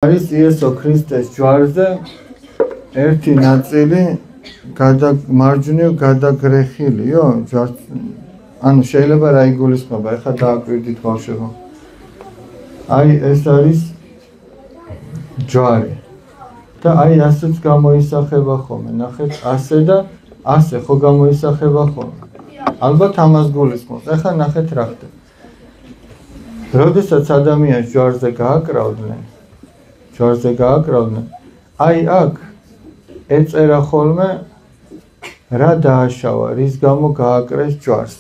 არის იესო ქრისტეს ჯვარზე ერთი ნაწილი მარჯვნივ გადაგრეხილიო ანუ შეიძლება რა იგულისხმება ეხლა დააკვირდით ბავშვებო აი ეს არის ჯვარი და აი ასეც გამოისახება ხოლმე ნახეთ ასე და ასე ხო გამოისახება ხოლმე ალბათ ამას გულისხმობთ ეხლა ნახეთ რა ხდება როდესაც ადამიანს ჯვარზე გააკრავდნენ აი აქ ეწერა ხოლმე რა დააშავა რის გამო გააკრეს ჯვარს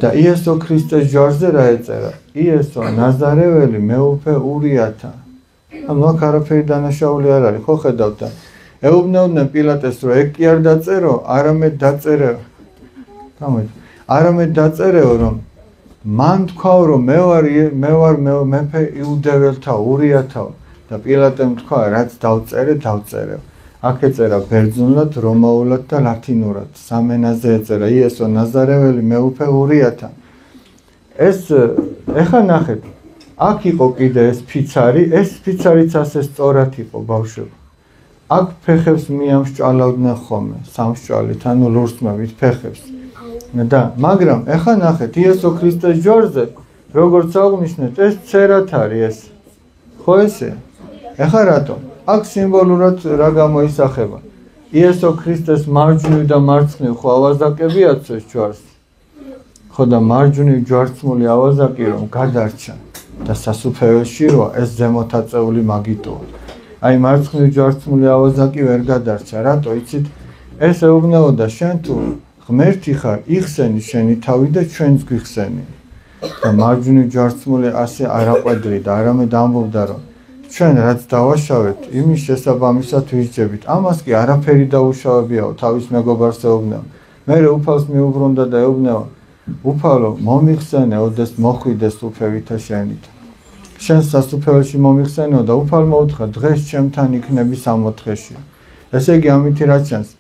და იესო ქრისტეს ჯვარზე რა ეწერა იესო ნაზარეველი მეუფე ურიათა ანუ აქ არაფერი დანაშაული არ არის ხო ხედავთ და ეუბნებოდნენ პილატეს რომ ეგ კი არ დაწერო არამედ დაწერეო რომ მან თქვაო რომ მე ვარ მეფე იუდეველთა ურიათა და პილატემ თქვა რაც დავწერე აქ ეწერა ბერძნულად რომაულად და ლათინურად სამ ენაზე ეწერა იესო ნაზარეველი მეუფე ურიათა ეს ეხლა ნახეთ აქ იყო კიდე ეს ფიცარიც ასე სწორად იყო ბავშვებო აქ ფეხებს მიამსჭვალავდნენ ხოლმე სამსჭვალით ანუ ლურსმებით ფეხებს და მაგრამ ეხლა ნახეთ იესო ქრისტეს ჯვარზე როგორც აღნიშნეთ ეს წერად არის ეს ხო ესე ეხლა რატომ აქ სიმბოლურად რა გამოისახება იესო ქრისტეს მარჯვნივ და მარცხნივ ხო ავაზაკები აცვეს ჯვარს ხო და მარჯვნივ ჯვარცმული ავაზაკი რომ გადარჩა და სასუფეველში რო ეს ზემოთაწეული მაგიტოა აი მარცხნივ ჯვარცმული ავაზაკი ვერ გადარჩა რატო იცით ეს ეუბნებოდა შენ თუ ღმერთი ხარ იხსენი შენი თავი და ჩვენც გვიხსენი და მარჯვნივ ჯვარცმული ასე არაყვედრი და არამედ ამბობდა რომ ჩვენ რაც დავაშავეთ იმის შესაბამისად ვისჯებით ამას კი არაფერი დაუშავებიაო თავის მეგობარს ეუბნება მე უფალს მიუბრუნდა და ეუბნება უფალო მომიხსენე ოდეს მოხვიდეს უფევითა შენით შენ სასუფეველში მომიხსენეო და უფალმა უთხრა დღეს ჩემთან იქნები 60-ში ესე იგი ამითი რა ჩანს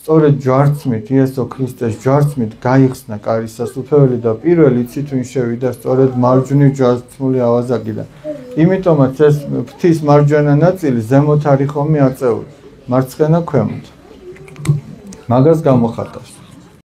სწორედ ჯვარცმით იესო ქრისტეს ჯვარცმით გაიხსნა კარის სასუფეველი და პირველი იცით ვინ შევიდა სწორედ მარჯვნივ ჯვარცმული ავაზაკი და იმიტომაც ეს ღვთის მარჯვენა ნაწილი ზემოთ არის ხოლმე აწეული მარცხენა ქვემოთ მაგას გამოხატავს